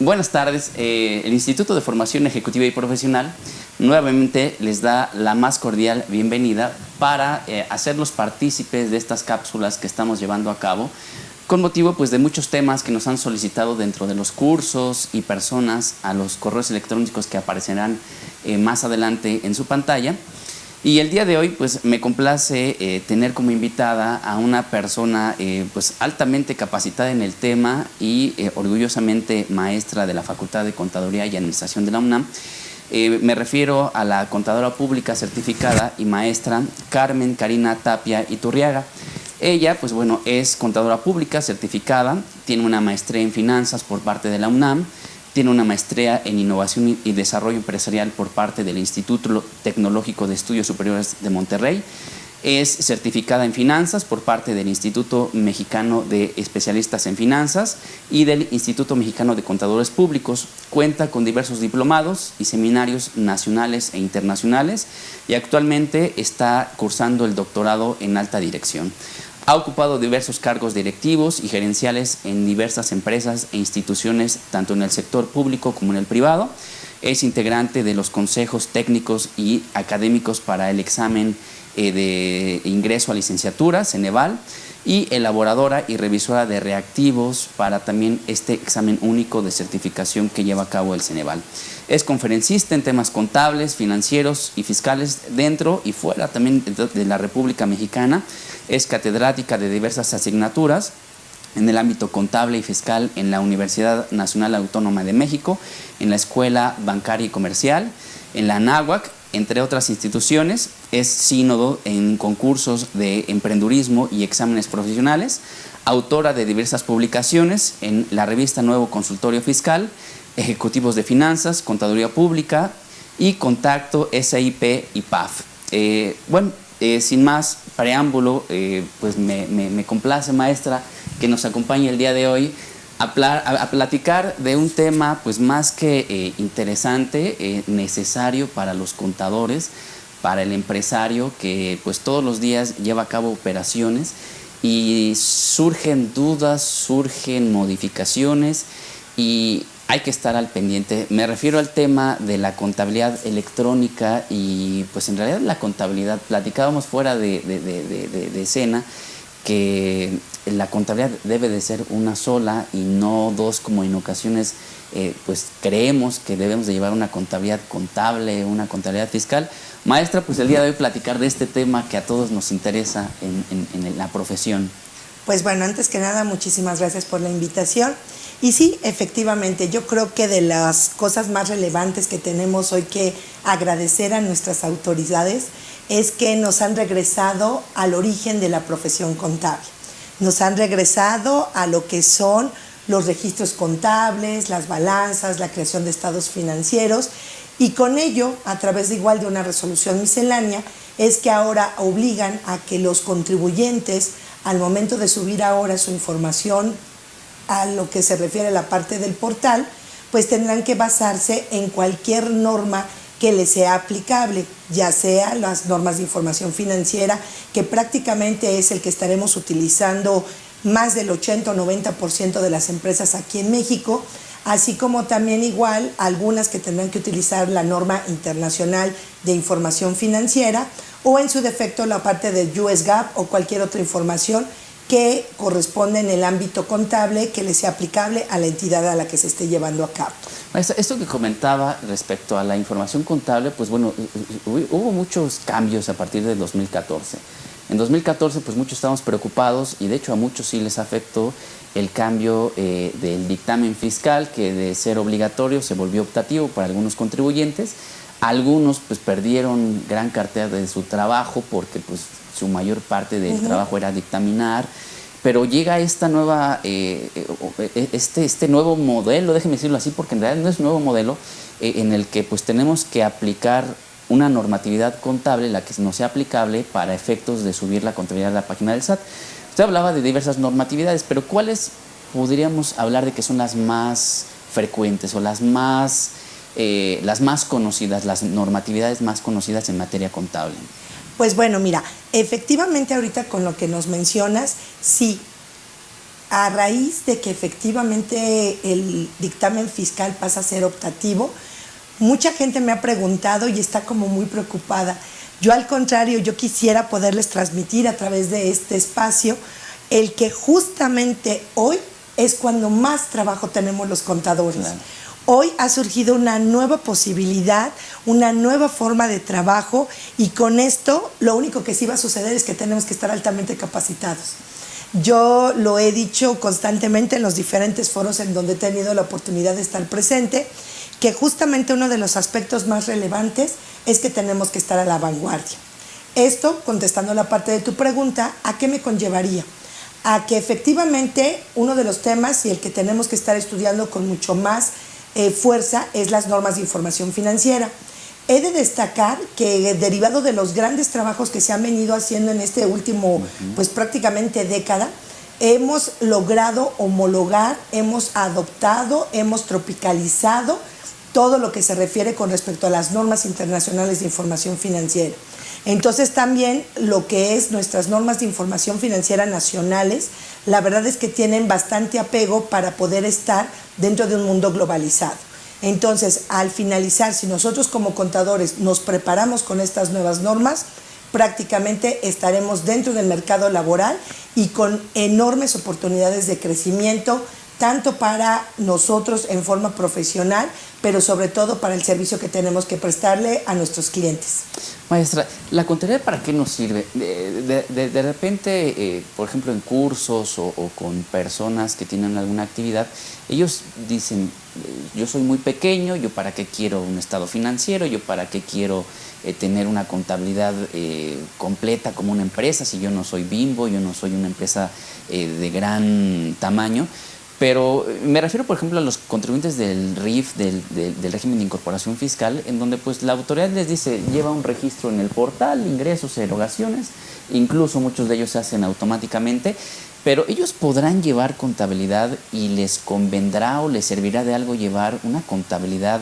Buenas tardes. El Instituto de Formación Ejecutiva y Profesional nuevamente les da la más cordial bienvenida para hacerlos partícipes de estas cápsulas que estamos llevando a cabo con motivo pues, de muchos temas que nos han solicitado dentro de los cursos y personas a los correos electrónicos que aparecerán más adelante en su pantalla. Y el día de hoy pues me complace tener como invitada a una persona pues altamente capacitada en el tema y orgullosamente maestra de la Facultad de Contaduría y Administración de la UNAM. Me refiero a la contadora pública certificada y maestra Carmen Karina Tapia Iturriaga. Ella pues bueno es contadora pública certificada, tiene una maestría en finanzas por parte de la UNAM, tiene una maestría en Innovación y Desarrollo Empresarial por parte del Instituto Tecnológico de Estudios Superiores de Monterrey. Es certificada en finanzas por parte del Instituto Mexicano de Especialistas en Finanzas y del Instituto Mexicano de Contadores Públicos. Cuenta con diversos diplomados y seminarios nacionales e internacionales y actualmente está cursando el doctorado en alta dirección. Ha ocupado diversos cargos directivos y gerenciales en diversas empresas e instituciones, tanto en el sector público como en el privado. Es integrante de los consejos técnicos y académicos para el examen de ingreso a licenciatura, Ceneval, y elaboradora y revisora de reactivos para también este examen único de certificación que lleva a cabo el Ceneval. Es conferencista en temas contables, financieros y fiscales dentro y fuera también de la República Mexicana. Es catedrática de diversas asignaturas en el ámbito contable y fiscal en la Universidad Nacional Autónoma de México, en la Escuela Bancaria y Comercial, en la Anáhuac, entre otras instituciones. Es sínodo en concursos de emprendurismo y exámenes profesionales, autora de diversas publicaciones en la revista Nuevo Consultorio Fiscal, Ejecutivos de Finanzas, Contaduría Pública y Contacto SIP y PAF. Sin más preámbulo, pues me complace, maestra, que nos acompañe el día de hoy a platicar de un tema pues más que interesante, necesario para los contadores, para el empresario que pues todos los días lleva a cabo operaciones y surgen dudas, surgen modificaciones y hay que estar al pendiente. Me refiero al tema de la contabilidad electrónica y pues en realidad la contabilidad, platicábamos fuera de escena que la contabilidad debe de ser una sola y no dos, como en ocasiones pues creemos que debemos de llevar una contabilidad contable, una contabilidad fiscal. Maestra, pues el día de hoy platicar de este tema que a todos nos interesa en la profesión. Pues bueno, antes que nada, muchísimas gracias por la invitación. Y sí, efectivamente, yo creo que de las cosas más relevantes que tenemos hoy que agradecer a nuestras autoridades es que nos han regresado al origen de la profesión contable. Nos han regresado a lo que son los registros contables, las balanzas, la creación de estados financieros y con ello, a través de igual de una resolución miscelánea, es que ahora obligan a que los contribuyentes, al momento de subir ahora su información a lo que se refiere a la parte del portal, pues tendrán que basarse en cualquier norma que les sea aplicable, ya sea las normas de información financiera, que prácticamente es el que estaremos utilizando más del 80 o 90% de las empresas aquí en México, así como también igual algunas que tendrán que utilizar la norma internacional de información financiera o en su defecto la parte del US GAAP o cualquier otra información que corresponde en el ámbito contable que le sea aplicable a la entidad a la que se esté llevando a cabo. Maestra, esto que comentaba respecto a la información contable, pues bueno, hubo muchos cambios a partir del 2014. En 2014, pues muchos estábamos preocupados y de hecho a muchos sí les afectó el cambio del dictamen fiscal, que de ser obligatorio se volvió optativo para algunos contribuyentes. Algunos pues perdieron gran cartera de su trabajo porque pues su mayor parte del trabajo era dictaminar, pero llega esta nueva, este nuevo modelo, déjeme decirlo así, porque en realidad no es un nuevo modelo, en el que pues tenemos que aplicar una normatividad contable, la que nos sea aplicable para efectos de subir la contabilidad a la página del SAT. Usted hablaba de diversas normatividades, pero ¿cuáles podríamos hablar de que son las más frecuentes o las más conocidas, las normatividades más conocidas en materia contable? Pues bueno, mira, efectivamente ahorita con lo que nos mencionas, sí, a raíz de que efectivamente el dictamen fiscal pasa a ser optativo, mucha gente me ha preguntado y está como muy preocupada. Yo al contrario, yo quisiera poderles transmitir a través de este espacio el que justamente hoy es cuando más trabajo tenemos los contadores. Claro. Hoy ha surgido una nueva posibilidad, una nueva forma de trabajo y con esto lo único que sí va a suceder es que tenemos que estar altamente capacitados. Yo lo he dicho constantemente en los diferentes foros en donde he tenido la oportunidad de estar presente, que justamente uno de los aspectos más relevantes es que tenemos que estar a la vanguardia. Esto, contestando la parte de tu pregunta, ¿a qué me conllevaría? A que efectivamente uno de los temas y el que tenemos que estar estudiando con mucho más fuerza es las normas de información financiera. He de destacar que derivado de los grandes trabajos que se han venido haciendo en este último, pues prácticamente década, hemos logrado homologar, hemos adoptado, hemos tropicalizado todo lo que se refiere con respecto a las normas internacionales de información financiera. Entonces también lo que es nuestras normas de información financiera nacionales, la verdad es que tienen bastante apego para poder estar dentro de un mundo globalizado. Entonces, al finalizar, si nosotros como contadores nos preparamos con estas nuevas normas, prácticamente estaremos dentro del mercado laboral y con enormes oportunidades de crecimiento, tanto para nosotros en forma profesional, pero sobre todo para el servicio que tenemos que prestarle a nuestros clientes. Maestra, ¿la contabilidad para qué nos sirve? De repente, por ejemplo, en cursos o con personas que tienen alguna actividad, ellos dicen, yo soy muy pequeño, yo para qué quiero un estado financiero, yo para qué quiero tener una contabilidad completa como una empresa, si yo no soy Bimbo, yo no soy una empresa de gran tamaño. Pero me refiero, por ejemplo, a los contribuyentes del RIF, del régimen de incorporación fiscal, en donde pues la autoridad les dice, lleva un registro en el portal, ingresos, erogaciones, incluso muchos de ellos se hacen automáticamente, pero ellos podrán llevar contabilidad y les convendrá o les servirá de algo llevar una contabilidad,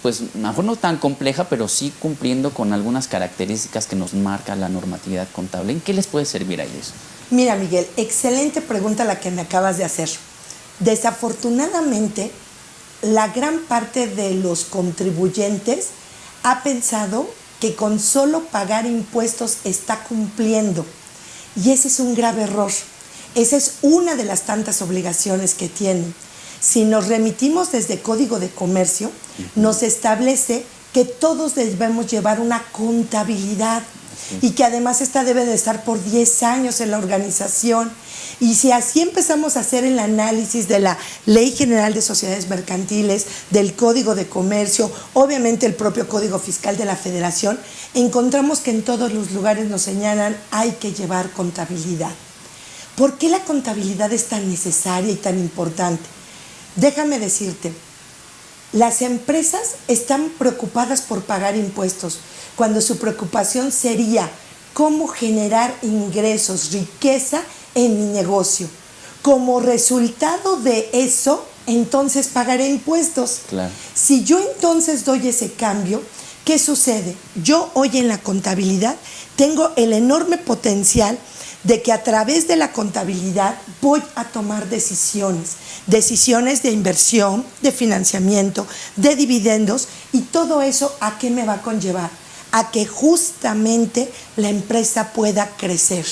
pues a lo mejor no tan compleja, pero sí cumpliendo con algunas características que nos marca la normatividad contable. ¿En qué les puede servir a ellos? Mira, Miguel, excelente pregunta la que me acabas de hacer. Desafortunadamente, la gran parte de los contribuyentes ha pensado que con solo pagar impuestos está cumpliendo. Y ese es un grave error. Esa es una de las tantas obligaciones que tienen. Si nos remitimos desde Código de Comercio, nos establece que todos debemos llevar una contabilidad. Y que además esta debe de estar por 10 años en la organización. Y si así empezamos a hacer el análisis de la Ley General de Sociedades Mercantiles, del Código de Comercio, obviamente el propio Código Fiscal de la Federación, encontramos que en todos los lugares nos señalan hay que llevar contabilidad. ¿Por qué la contabilidad es tan necesaria y tan importante? Déjame decirte, las empresas están preocupadas por pagar impuestos, cuando su preocupación sería cómo generar ingresos, riqueza en mi negocio. Como resultado de eso, entonces pagaré impuestos. Claro. Si yo entonces doy ese cambio, ¿qué sucede? Yo hoy en la contabilidad tengo el enorme potencial de que a través de la contabilidad voy a tomar decisiones de inversión, de financiamiento, de dividendos, y todo eso ¿a qué me va a conllevar? A que justamente la empresa pueda crecer.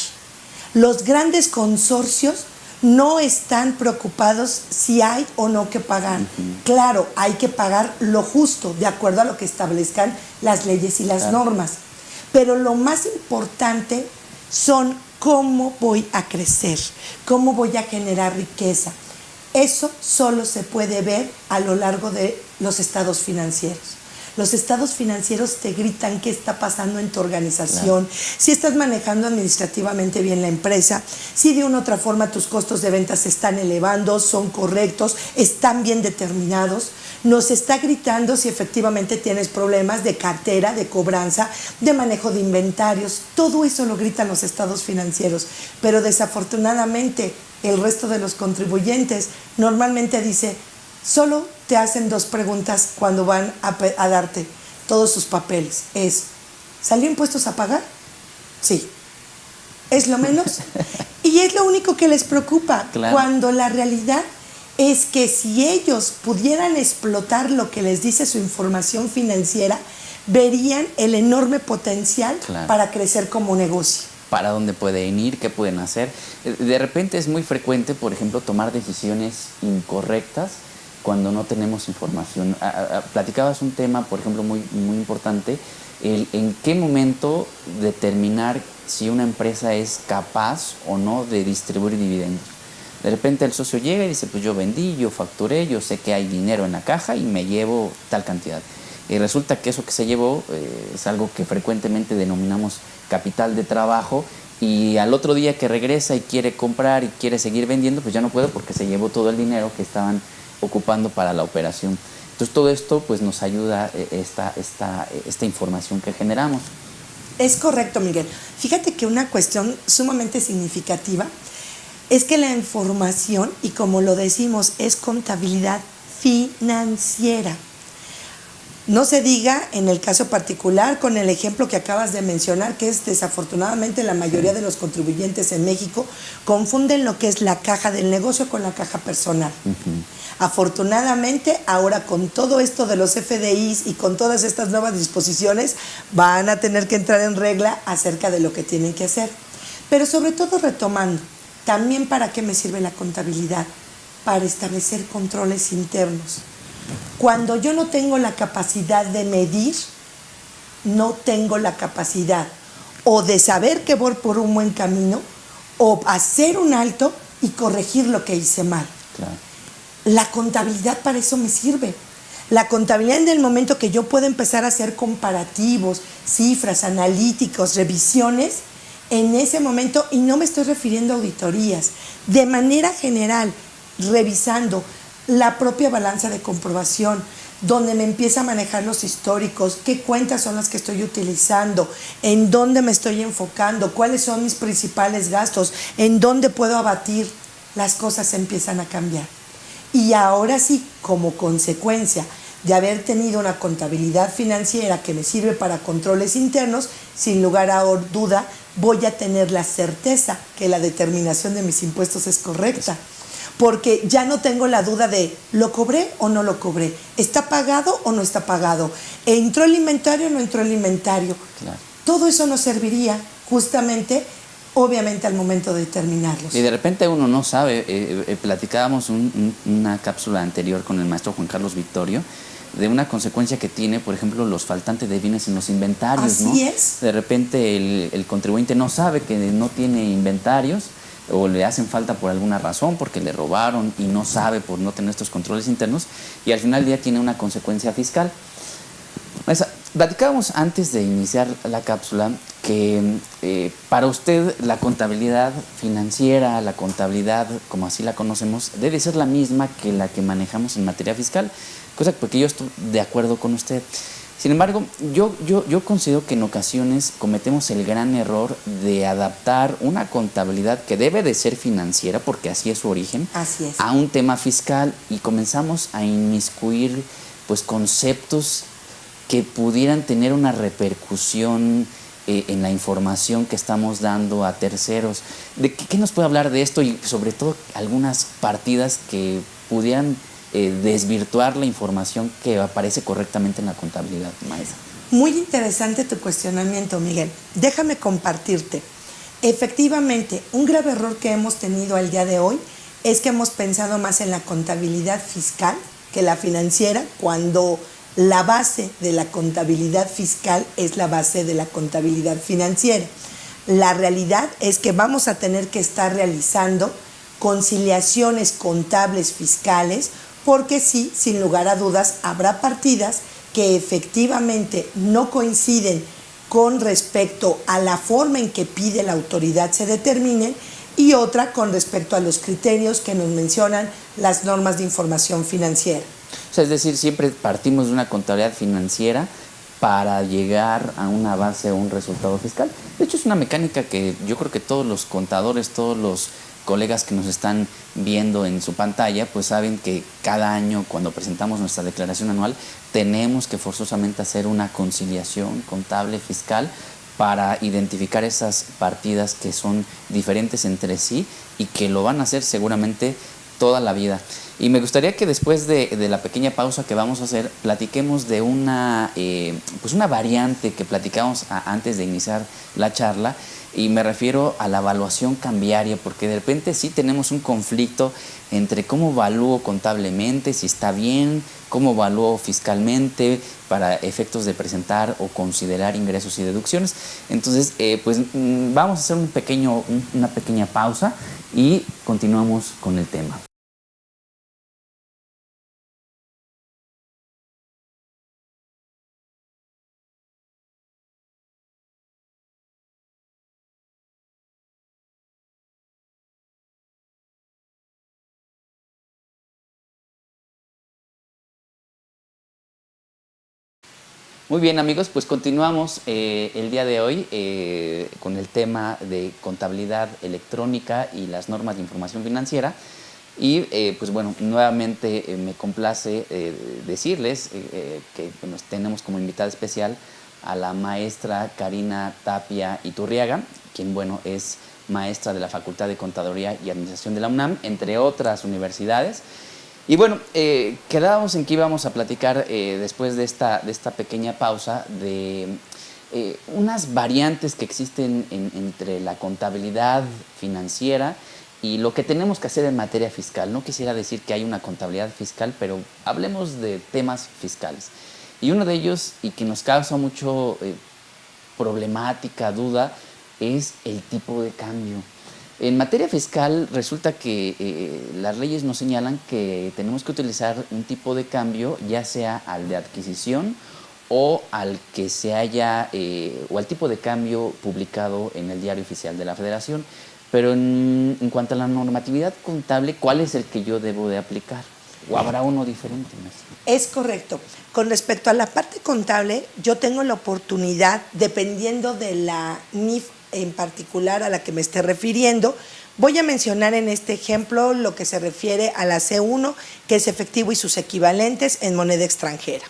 Los grandes consorcios no están preocupados si hay o no que pagar. Claro, hay que pagar lo justo, de acuerdo a lo que establezcan las leyes y las normas. Pero lo más importante son cómo voy a crecer, cómo voy a generar riqueza. Eso solo se puede ver a lo largo de los estados financieros. Los estados financieros te gritan qué está pasando en tu organización, si estás manejando administrativamente bien la empresa, si de una u otra forma tus costos de ventas se están elevando, son correctos, están bien determinados. Nos está gritando si efectivamente tienes problemas de cartera, de cobranza, de manejo de inventarios. Todo eso lo gritan los estados financieros, pero desafortunadamente el resto de los contribuyentes normalmente dice, solo te hacen 2 preguntas cuando van a darte todos sus papeles. Es, ¿salió impuestos a pagar? Sí. ¿Es lo menos? Y Y es lo único que les preocupa, Claro. cuando la realidad es que si ellos pudieran explotar lo que les dice su información financiera, verían el enorme potencial Claro. para crecer como negocio. Para dónde pueden ir, qué pueden hacer. De repente es muy frecuente, por ejemplo, tomar decisiones incorrectas cuando no tenemos información. Platicabas un tema, por ejemplo, muy importante, en qué momento determinar si una empresa es capaz o no de distribuir dividendos. De repente el socio llega y dice, pues yo vendí, yo facturé, yo sé que hay dinero en la caja y me llevo tal cantidad. Y resulta que eso que se llevó es algo que frecuentemente denominamos capital de trabajo, y al otro día que regresa y quiere comprar y quiere seguir vendiendo, pues ya no puede porque se llevó todo el dinero que estaban ocupando para la operación. Entonces todo esto pues nos ayuda esta información que generamos. Es correcto, Miguel. Fíjate que una cuestión sumamente significativa es que la información, y como lo decimos, es contabilidad financiera. No se diga en el caso particular con el ejemplo que acabas de mencionar, que es desafortunadamente la mayoría de los contribuyentes en México confunden lo que es la caja del negocio con la caja personal. Afortunadamente, ahora con todo esto de los FDIs y con todas estas nuevas disposiciones, van a tener que entrar en regla acerca de lo que tienen que hacer. Pero sobre todo, retomando, también ¿para qué me sirve la contabilidad? Para establecer controles internos. Cuando yo no tengo la capacidad de medir, no tengo la capacidad o de saber que voy por un buen camino, o hacer un alto y corregir lo que hice mal. Claro. La contabilidad para eso me sirve. La contabilidad, en el momento que yo puedo empezar a hacer comparativos, cifras, analíticos, revisiones, en ese momento, y no me estoy refiriendo a auditorías, de manera general, revisando la propia balanza de comprobación, donde me empieza a manejar los históricos, qué cuentas son las que estoy utilizando, en dónde me estoy enfocando, cuáles son mis principales gastos, en dónde puedo abatir, las cosas empiezan a cambiar. Y ahora sí, como consecuencia de haber tenido una contabilidad financiera que me sirve para controles internos, sin lugar a duda, voy a tener la certeza que la determinación de mis impuestos es correcta. Porque ya no tengo la duda de ¿lo cobré o no lo cobré? ¿Está pagado o no está pagado? ¿Entró el inventario o no entró el inventario? Claro. Todo eso nos serviría justamente, obviamente, al momento de determinarlos. Y de repente uno no sabe, platicábamos una cápsula anterior con el maestro Juan Carlos Victorio, de una consecuencia que tiene, por ejemplo, los faltantes de bienes en los inventarios, ¿no? Así es. De repente el contribuyente no sabe que no tiene inventarios, o le hacen falta por alguna razón, porque le robaron y no sabe por no tener estos controles internos, y al final del día tiene una consecuencia fiscal. Platicábamos antes de iniciar la cápsula que para usted la contabilidad financiera, la contabilidad como así la conocemos, debe ser la misma que la que manejamos en materia fiscal, cosa porque yo estoy de acuerdo con usted. Sin embargo, yo considero que en ocasiones cometemos el gran error de adaptar una contabilidad que debe de ser financiera, porque así es su origen, Así es. a un tema fiscal, y comenzamos a inmiscuir pues conceptos que pudieran tener una repercusión en la información que estamos dando a terceros. ¿Qué nos puede hablar de esto? Y sobre todo algunas partidas que pudieran desvirtuar la información que aparece correctamente en la contabilidad, maestra. Muy interesante tu cuestionamiento, Miguel. Déjame compartirte. Efectivamente, un grave error que hemos tenido al día de hoy es que hemos pensado más en la contabilidad fiscal que la financiera, cuando la base de la contabilidad fiscal es la base de la contabilidad financiera. La realidad es que vamos a tener que estar realizando conciliaciones contables fiscales, porque sí, sin lugar a dudas, habrá partidas que efectivamente no coinciden con respecto a la forma en que pide la autoridad se determinen, y otra con respecto a los criterios que nos mencionan las normas de información financiera. O sea, es decir, siempre partimos de una contabilidad financiera para llegar a una base o un resultado fiscal. De hecho, es una mecánica que yo creo que todos los contadores, todos los colegas que nos están viendo en su pantalla, pues saben que cada año, cuando presentamos nuestra declaración anual, tenemos que forzosamente hacer una conciliación contable fiscal para identificar esas partidas que son diferentes entre sí y que lo van a hacer seguramente toda la vida. Y me gustaría que después de la pequeña pausa que vamos a hacer, platiquemos de pues una variante que platicamos antes de iniciar la charla, y me refiero a la evaluación cambiaria, porque de repente sí tenemos un conflicto entre cómo evalúo contablemente, si está bien, cómo evalúo fiscalmente para efectos de presentar o considerar ingresos y deducciones. Entonces, pues vamos a hacer una pequeña pausa y continuamos con el tema. Muy bien, amigos, pues continuamos el día de hoy con el tema de contabilidad electrónica y las normas de información financiera. Y pues bueno, nuevamente me complace decirles que nos tenemos como invitada especial a la maestra Karina Tapia Iturriaga, quien bueno es maestra de la Facultad de Contaduría y Administración de la UNAM, entre otras universidades. Y bueno, quedábamos en que íbamos a platicar después de esta pequeña pausa de unas variantes que existen entre la contabilidad financiera y lo que tenemos que hacer en materia fiscal. No quisiera decir que hay una contabilidad fiscal, pero hablemos de temas fiscales. Y uno de ellos, y que nos causa mucho problemática, duda, es el tipo de cambio. En materia fiscal resulta que las leyes nos señalan que tenemos que utilizar un tipo de cambio, ya sea al de adquisición o al que se haya o al tipo de cambio publicado en el Diario Oficial de la Federación. Pero en cuanto a la normatividad contable, ¿cuál es el que yo debo de aplicar? ¿O habrá uno diferente? Es correcto. Con respecto a la parte contable, yo tengo la oportunidad, dependiendo de la NIF en particular a la que me esté refiriendo, voy a mencionar en este ejemplo lo que se refiere a la C1, que es efectivo y sus equivalentes en moneda extranjera.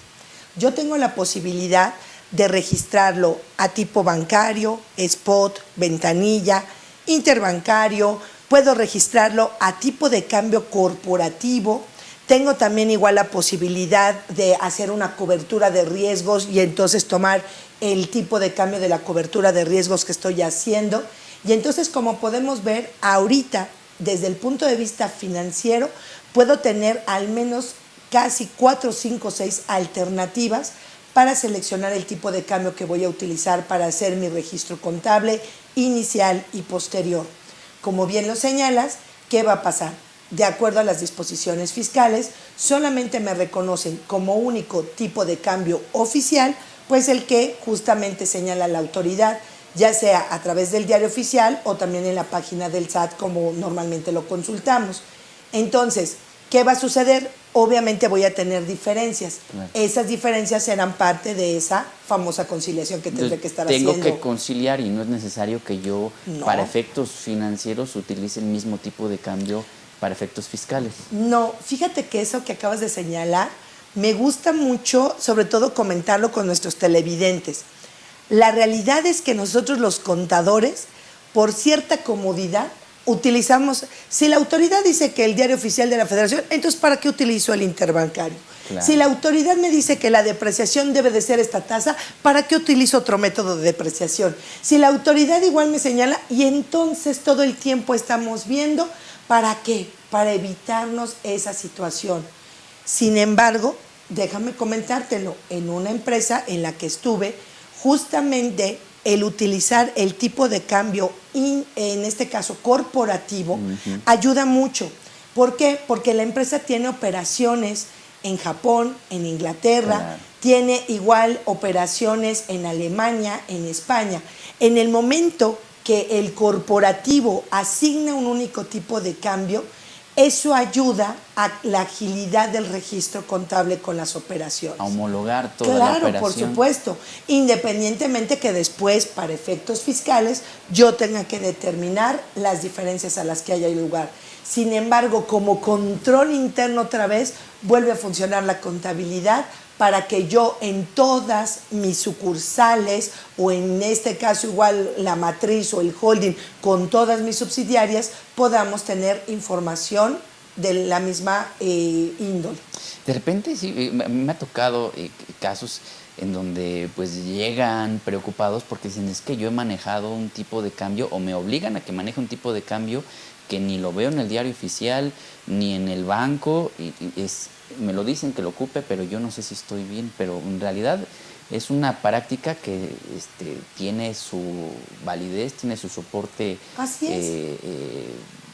Yo tengo la posibilidad de registrarlo a tipo bancario, spot, ventanilla, interbancario, puedo registrarlo a tipo de cambio corporativo. Tengo también igual la posibilidad de hacer una cobertura de riesgos y entonces tomar el tipo de cambio de la cobertura de riesgos que estoy haciendo. Y entonces, como podemos ver, ahorita, desde el punto de vista financiero, puedo tener al menos casi 4, 5, 6 alternativas para seleccionar el tipo de cambio que voy a utilizar para hacer mi registro contable inicial y posterior. Como bien lo señalas, ¿qué va a pasar? De acuerdo a las disposiciones fiscales, solamente me reconocen como único tipo de cambio oficial, pues el que justamente señala la autoridad, ya sea a través del Diario Oficial o también en la página del SAT, como normalmente lo consultamos. Entonces, ¿qué va a suceder? Obviamente voy a tener diferencias. Claro. Esas diferencias serán parte de esa famosa conciliación que tendré que estar haciendo. Tengo que conciliar y no es necesario que yo, para efectos financieros, utilice el mismo tipo de cambio para efectos fiscales. No, fíjate que eso que acabas de señalar, me gusta mucho, sobre todo comentarlo con nuestros televidentes. La realidad es que nosotros los contadores, por cierta comodidad, utilizamos, si la autoridad dice que el Diario Oficial de la Federación, entonces ¿para qué utilizo el interbancario? Claro. Si la autoridad me dice que la depreciación debe de ser esta tasa, ¿para qué utilizo otro método de depreciación? Si la autoridad igual me señala, y entonces todo el tiempo estamos viendo, ¿para qué? Para evitarnos esa situación. Sin embargo, déjame comentártelo, en una empresa en la que estuve, justamente el utilizar el tipo de cambio, en este caso corporativo, ayuda mucho. ¿Por qué? Porque la empresa tiene operaciones en Japón, en Inglaterra, tiene igual operaciones en Alemania, en España. En el momento que el corporativo asigna un único tipo de cambio, eso ayuda a la agilidad del registro contable con las operaciones. A homologar toda la operación. Claro, por supuesto. Independientemente que después, para efectos fiscales, yo tenga que determinar las diferencias a las que haya lugar. Sin embargo, como control interno otra vez, vuelve a funcionar la contabilidad para que yo en todas mis sucursales, o en este caso igual la matriz o el holding, con todas mis subsidiarias, podamos tener información de la misma índole. De repente sí, me ha tocado casos en donde pues llegan preocupados porque dicen, es que yo he manejado un tipo de cambio, o me obligan a que maneje un tipo de cambio que ni lo veo en el diario oficial, ni en el banco, me lo dicen que lo ocupe, pero yo no sé si estoy bien, pero en realidad es una práctica que tiene su validez, tiene su soporte, Así es.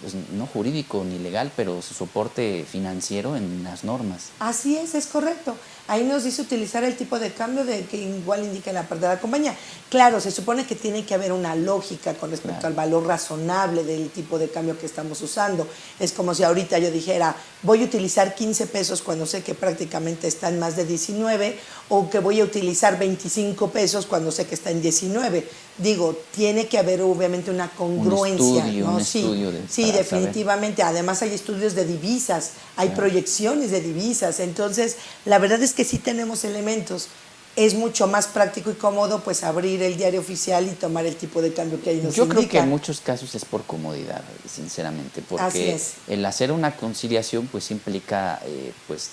pues, no jurídico ni legal, pero su soporte financiero en las normas. Así es correcto. Ahí nos dice utilizar el tipo de cambio de que igual indica en la parte de la compañía. Claro, se supone que tiene que haber una lógica con respecto al valor razonable del tipo de cambio que estamos usando. Es como si ahorita yo dijera, voy a utilizar 15 pesos cuando sé que prácticamente está en más de 19, o que voy a utilizar 25 pesos cuando sé que está en 19. Digo, tiene que haber obviamente una congruencia. Un estudio sí, definitivamente. Saber. Además hay estudios de divisas, hay proyecciones de divisas. Entonces, la verdad es que sí tenemos elementos. Es mucho más práctico y cómodo pues abrir el diario oficial y tomar el tipo de cambio que ahí nos Yo indica. creo que en muchos casos es por comodidad, sinceramente, porque el hacer una conciliación pues implica, pues,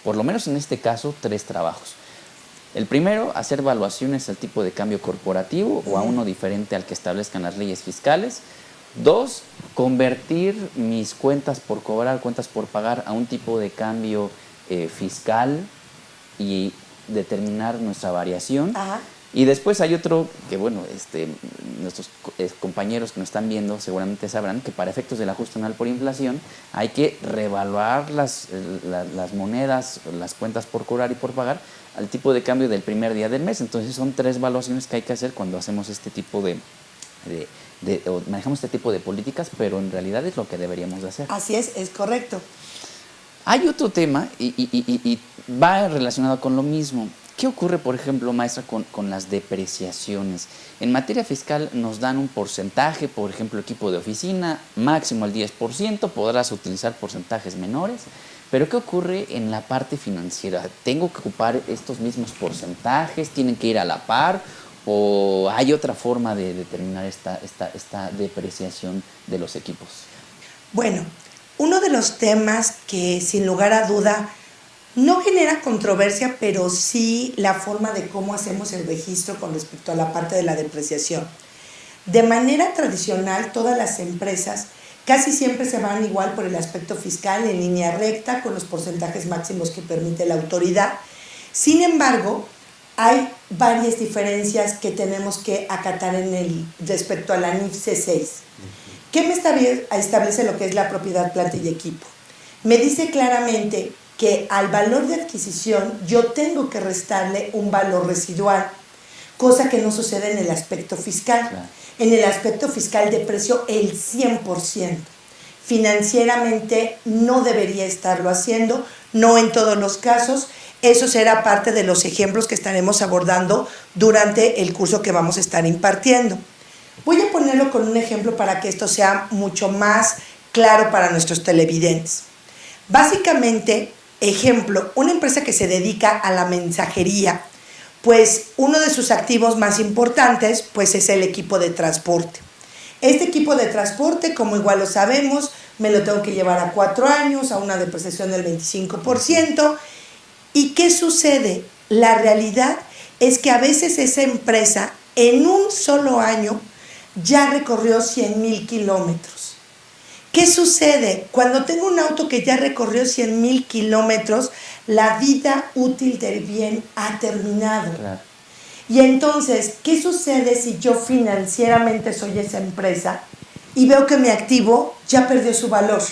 por lo menos en este caso, 3 trabajos. El primero, hacer evaluaciones al tipo de cambio corporativo o a uno diferente al que establezcan las leyes fiscales. 2, convertir mis cuentas por cobrar, cuentas por pagar a un tipo de cambio fiscal y determinar nuestra variación. Ajá. Y después hay otro que, bueno, nuestros compañeros que nos están viendo seguramente sabrán que para efectos del ajuste anual por inflación hay que reevaluar las monedas, las cuentas por cobrar y por pagar al tipo de cambio del primer día del mes. Entonces son 3 evaluaciones que hay que hacer cuando hacemos este tipo o manejamos este tipo de políticas, pero en realidad es lo que deberíamos de hacer. Así es correcto. Hay otro tema y va relacionado con lo mismo. ¿Qué ocurre, por ejemplo, maestra, con las depreciaciones? En materia fiscal nos dan un porcentaje, por ejemplo, equipo de oficina, máximo el 10%, podrás utilizar porcentajes menores, pero ¿qué ocurre en la parte financiera? ¿Tengo que ocupar estos mismos porcentajes? ¿Tienen que ir a la par? ¿O hay otra forma de determinar esta depreciación de los equipos? Bueno, uno de los temas que sin lugar a duda no genera controversia, pero sí la forma de cómo hacemos el registro con respecto a la parte de la depreciación. De manera tradicional, todas las empresas casi siempre se van igual por el aspecto fiscal, en línea recta, con los porcentajes máximos que permite la autoridad. Sin embargo, hay varias diferencias que tenemos que acatar respecto a la NIF C6. ¿Qué me establece lo que es la propiedad, planta y equipo? Me dice claramente que al valor de adquisición yo tengo que restarle un valor residual, cosa que no sucede en el aspecto fiscal. Claro. En el aspecto fiscal deprecio el 100%. Financieramente no debería estarlo haciendo, no en todos los casos. Eso será parte de los ejemplos que estaremos abordando durante el curso que vamos a estar impartiendo. Voy a ponerlo con un ejemplo para que esto sea mucho más claro para nuestros televidentes. Básicamente, ejemplo, una empresa que se dedica a la mensajería, pues uno de sus activos más importantes pues es el equipo de transporte. Este equipo de transporte, como igual lo sabemos, me lo tengo que llevar a 4 años, a una depreciación del 25%. ¿Y qué sucede? La realidad es que a veces esa empresa en un solo año ya recorrió 100,000 kilómetros. ¿Qué sucede? Cuando tengo un auto que ya recorrió 100,000 kilómetros, la vida útil del bien ha terminado. Claro. Y entonces, ¿qué sucede si yo financieramente soy esa empresa y veo que mi activo ya perdió su valor?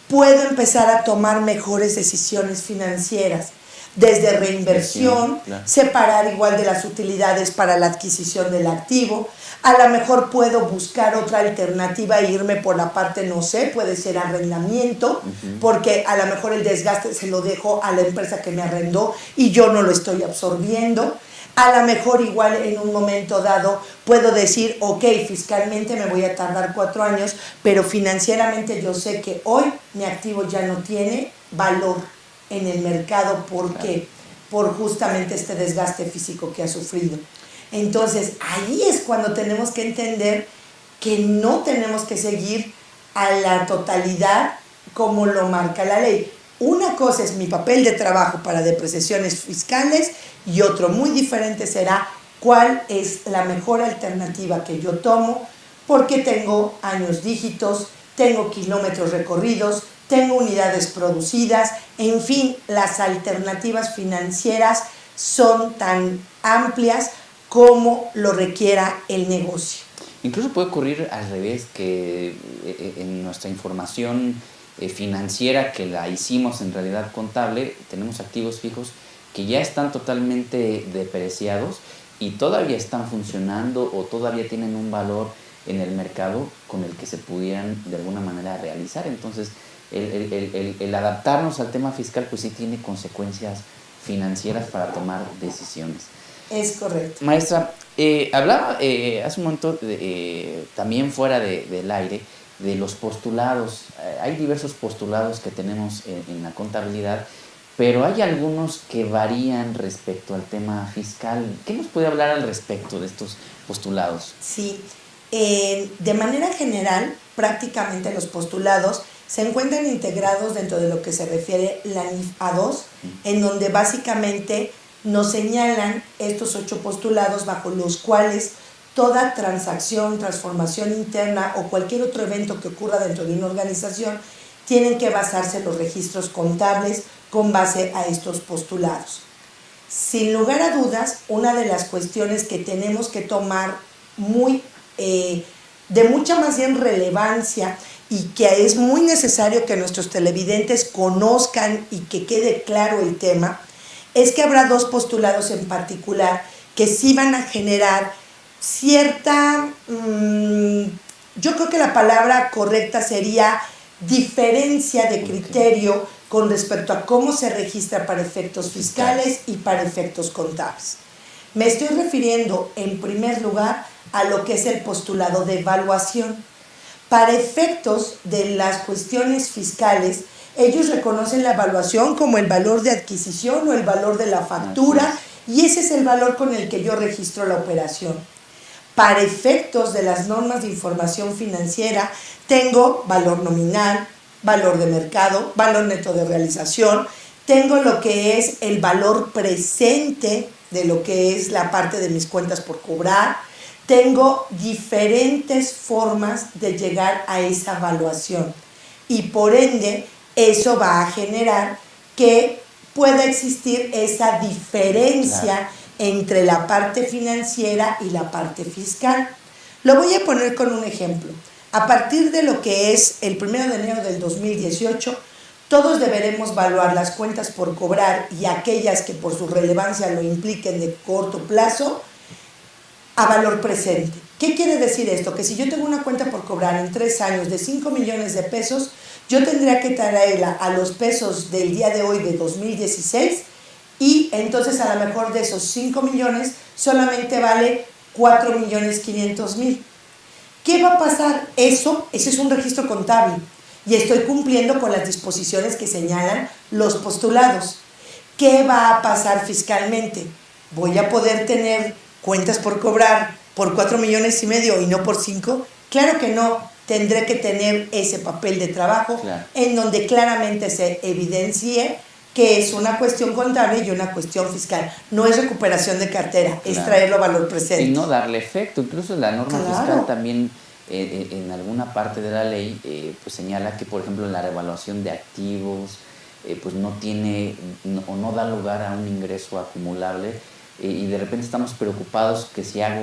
Puedo empezar a tomar mejores decisiones financieras, desde reinversión, claro, separar igual de las utilidades para la adquisición del activo. A lo mejor puedo buscar otra alternativa e irme por la parte, no sé, puede ser arrendamiento, porque a lo mejor el desgaste se lo dejo a la empresa que me arrendó y yo no lo estoy absorbiendo. A lo mejor igual en un momento dado puedo decir, ok, fiscalmente me voy a tardar 4 años, pero financieramente yo sé que hoy mi activo ya no tiene valor en el mercado. ¿Por qué? por justamente este desgaste físico que ha sufrido. Entonces, ahí es cuando tenemos que entender que no tenemos que seguir a la totalidad como lo marca la ley. Una cosa es mi papel de trabajo para depreciaciones fiscales y otro muy diferente será cuál es la mejor alternativa que yo tomo porque tengo años dígitos, tengo kilómetros recorridos, tengo unidades producidas, en fin, las alternativas financieras son tan amplias como lo requiera el negocio. Incluso puede ocurrir al revés, que en nuestra información financiera, que la hicimos en realidad contable, tenemos activos fijos que ya están totalmente depreciados y todavía están funcionando o todavía tienen un valor en el mercado con el que se pudieran de alguna manera realizar. Entonces, el adaptarnos al tema fiscal pues sí tiene consecuencias financieras para tomar decisiones. Es correcto. Maestra, hablaba hace un momento también fuera del aire de los postulados. Hay diversos postulados que tenemos en la contabilidad, pero hay algunos que varían respecto al tema fiscal. ¿Qué nos puede hablar al respecto de estos postulados? Sí, de manera general, prácticamente los postulados se encuentran integrados dentro de lo que se refiere la NIF A2, en donde básicamente nos señalan estos 8 postulados bajo los cuales toda transacción, transformación interna o cualquier otro evento que ocurra dentro de una organización tienen que basarse los registros contables con base a estos postulados. Sin lugar a dudas, una de las cuestiones que tenemos que tomar de mucha más bien relevancia y que es muy necesario que nuestros televidentes conozcan y que quede claro el tema, es que habrá 2 postulados en particular que sí van a generar cierta, yo creo que la palabra correcta sería diferencia de criterio con respecto a cómo se registra para efectos fiscales y para efectos contables. Me estoy refiriendo en primer lugar a lo que es el postulado de evaluación. Para efectos de las cuestiones fiscales, ellos reconocen la evaluación como el valor de adquisición o el valor de la factura y ese es el valor con el que yo registro la operación. Para efectos de las normas de información financiera, tengo valor nominal, valor de mercado, valor neto de realización, tengo lo que es el valor presente de lo que es la parte de mis cuentas por cobrar, tengo diferentes formas de llegar a esa evaluación y por ende eso va a generar que pueda existir esa diferencia entre la parte financiera y la parte fiscal. Lo voy a poner con un ejemplo. A partir de lo que es el 1 de enero del 2018, todos deberemos evaluar las cuentas por cobrar y aquellas que por su relevancia lo impliquen de corto plazo a valor presente. ¿Qué quiere decir esto? Que si yo tengo una cuenta por cobrar en 3 años de 5 millones de pesos, yo tendría que traerla a los pesos del día de hoy de 2016 y entonces a lo mejor de esos 5 millones solamente vale 4.500.000. ¿Qué va a pasar? Ese es un registro contable y estoy cumpliendo con las disposiciones que señalan los postulados. ¿Qué va a pasar fiscalmente? ¿Voy a poder tener cuentas por cobrar por 4.5 millones y no por 5? Claro que no. Tendré que tener ese papel de trabajo en donde claramente se evidencie que es una cuestión contable y una cuestión fiscal. No es recuperación de cartera, es traerlo a valor presente. Y no darle efecto. Incluso la norma fiscal también en alguna parte de la ley pues señala que, por ejemplo, la revaluación de activos pues no tiene o no da lugar a un ingreso acumulable y de repente estamos preocupados que si hago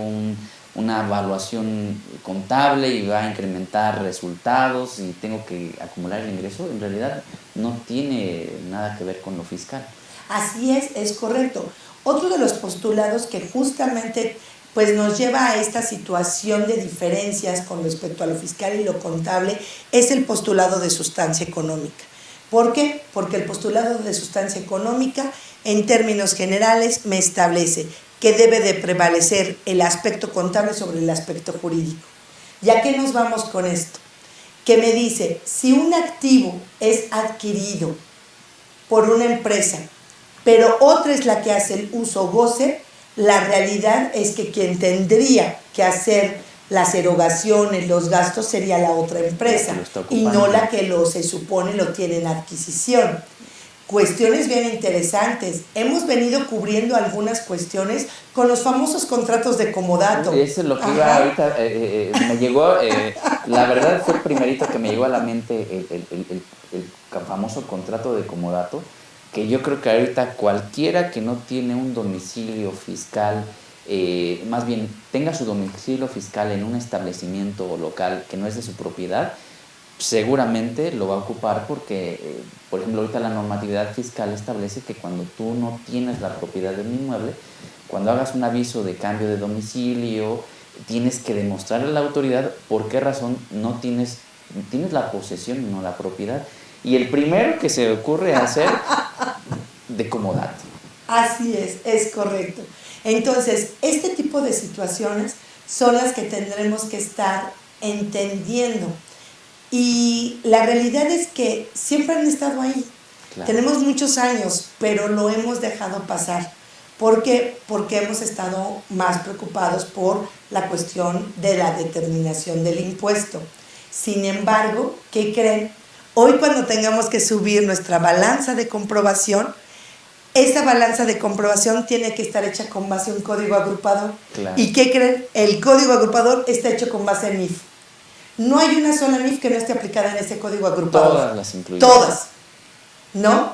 una evaluación contable y va a incrementar resultados y tengo que acumular el ingreso, en realidad no tiene nada que ver con lo fiscal. Así es correcto. Otro de los postulados que justamente pues nos lleva a esta situación de diferencias con respecto a lo fiscal y lo contable es el postulado de sustancia económica. ¿Por qué? Porque el postulado de sustancia económica, en términos generales, me establece que debe de prevalecer el aspecto contable sobre el aspecto jurídico. ¿Ya qué nos vamos con esto? Que me dice, si un activo es adquirido por una empresa pero otra es la que hace el uso goce. La realidad es que quien tendría que hacer las erogaciones, los gastos, sería la otra empresa y no la que se supone lo tiene en adquisición. Cuestiones bien interesantes. Hemos venido cubriendo algunas cuestiones con los famosos contratos de comodato. Eso es lo que iba ahorita, me llegó, la verdad fue el primerito que me llegó a la mente el famoso contrato de comodato, que yo creo que ahorita cualquiera que no tiene un domicilio fiscal, más bien tenga su domicilio fiscal en un establecimiento local que no es de su propiedad, seguramente lo va a ocupar porque, por ejemplo, ahorita la normatividad fiscal establece que cuando tú no tienes la propiedad de un inmueble, cuando hagas un aviso de cambio de domicilio, tienes que demostrarle a la autoridad por qué razón no tienes la posesión y no la propiedad. Y el primero que se ocurre hacer, de comodato. Así es correcto. Entonces, este tipo de situaciones son las que tendremos que estar entendiendo. Y la realidad es que siempre han estado ahí. Claro. Tenemos muchos años, pero lo hemos dejado pasar. ¿Por qué? Porque hemos estado más preocupados por la cuestión de la determinación del impuesto. Sin embargo, ¿qué creen? Hoy cuando tengamos que subir nuestra balanza de comprobación, esa balanza de comprobación tiene que estar hecha con base en un código agrupador. Claro. ¿Y qué creen? El código agrupador está hecho con base en NIF. No hay una sola NIF que no esté aplicada en ese código agrupador. Todas las incluyen. Todas. ¿No?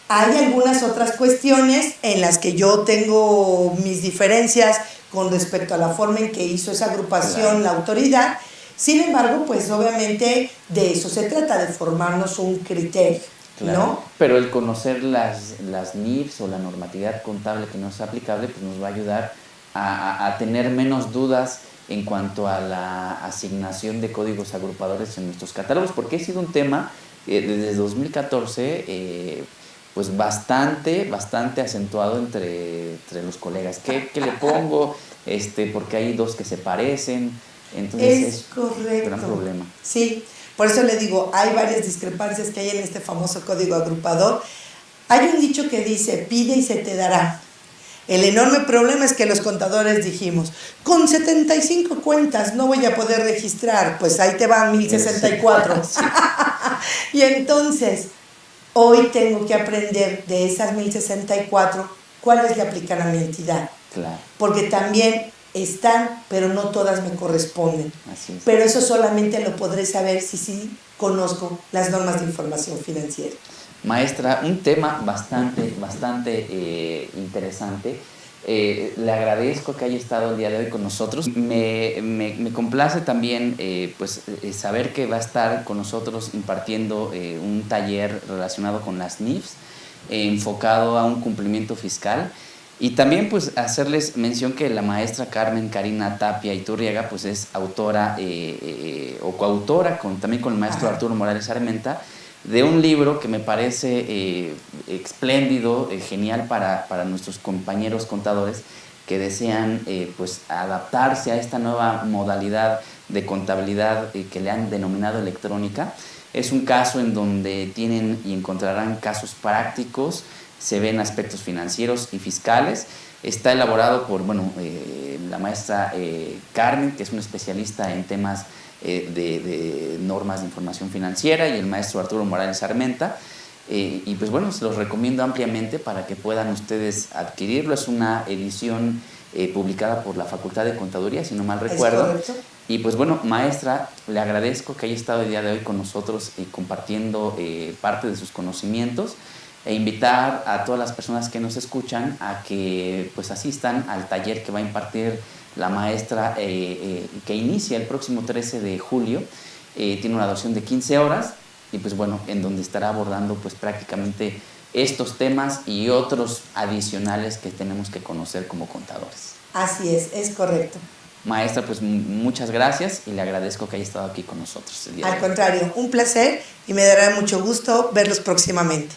Hay algunas otras cuestiones en las que yo tengo mis diferencias con respecto a la forma en que hizo esa agrupación, claro, la autoridad. Sin embargo, pues obviamente de eso se trata, de formarnos un criterio, claro, ¿no? Pero el conocer las NIFs o la normatividad contable que nos es aplicable, pues nos va a ayudar a tener menos dudas en cuanto a la asignación de códigos agrupadores en nuestros catálogos, porque ha sido un tema desde 2014 pues bastante acentuado entre los colegas. ¿Qué le pongo? Porque hay dos que se parecen. Entonces es correcto. Un gran problema. Sí, por eso le digo, hay varias discrepancias que hay en este famoso código agrupador. Hay un dicho que dice, pide y se te dará. El enorme problema es que los contadores dijimos, con 75 cuentas no voy a poder registrar, pues ahí te van 1064. Y entonces, hoy tengo que aprender de esas 1064 cuáles le aplican a mi entidad. Claro. Porque también están, pero no todas me corresponden. Así es. Pero eso solamente lo podré saber si sí conozco las normas de información financiera. Maestra, un tema bastante interesante. Le agradezco que haya estado el día de hoy con nosotros. Me complace también saber que va a estar con nosotros impartiendo un taller relacionado con las NIFs, enfocado a un cumplimiento fiscal. Y también pues hacerles mención que la maestra Carmen Karina Tapia Iturriaga pues es autora o coautora también con el maestro Arturo Morales Armenta de un libro que me parece espléndido, genial para nuestros compañeros contadores que desean pues adaptarse a esta nueva modalidad de contabilidad que le han denominado electrónica. Es un caso en donde tienen y encontrarán casos prácticos, se ven aspectos financieros y fiscales. Está elaborado por la maestra Carmen, que es una especialista en temas de normas de información financiera, y el maestro Arturo Morales Armenta. Y pues bueno, se los recomiendo ampliamente para que puedan ustedes adquirirlo. Es una edición publicada por la Facultad de Contaduría, si no mal recuerdo. Y pues bueno, maestra, le agradezco que haya estado el día de hoy con nosotros y compartiendo parte de sus conocimientos, e invitar a todas las personas que nos escuchan a que pues asistan al taller que va a impartir la maestra que inicia el próximo 13 de julio. Tiene una duración de 15 horas y pues bueno, en donde estará abordando pues prácticamente estos temas y otros adicionales que tenemos que conocer como contadores. Así es correcto. Maestra, pues muchas gracias y le agradezco que haya estado aquí con nosotros el día de hoy. Al contrario, un placer y me dará mucho gusto verlos próximamente.